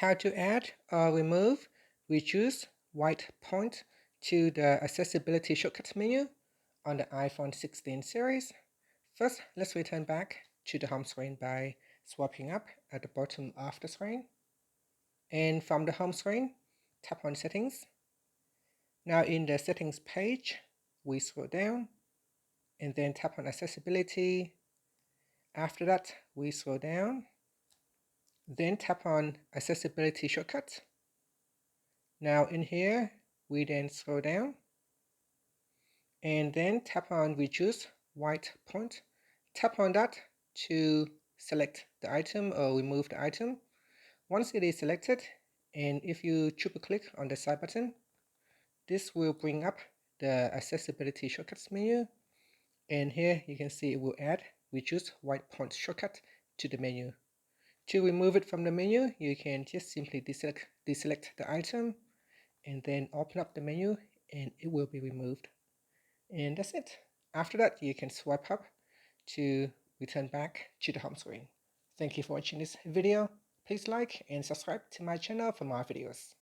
How to add or remove, reduce, white point to the accessibility shortcut menu on the iPhone 16 series. First, let's return back to the home screen by swiping up at the bottom of the screen. And from the home screen, tap on Settings. Now in the Settings page, we scroll down and then tap on Accessibility. After that, we scroll down, then tap on Accessibility Shortcut. Now in here, we then scroll down and then tap on Reduce White Point. Tap on that to select the item or remove the item. Once it is selected, and if you triple click on the side button, this will bring up the Accessibility Shortcuts menu. And here you can see it will add Reduce White Point shortcut to the menu. To remove it from the menu, you can just simply deselect the item and then open up the menu and it will be removed. And that's it. After that, you can swipe up to return back to the home screen. Thank you for watching this video. Please like and subscribe to my channel for more videos.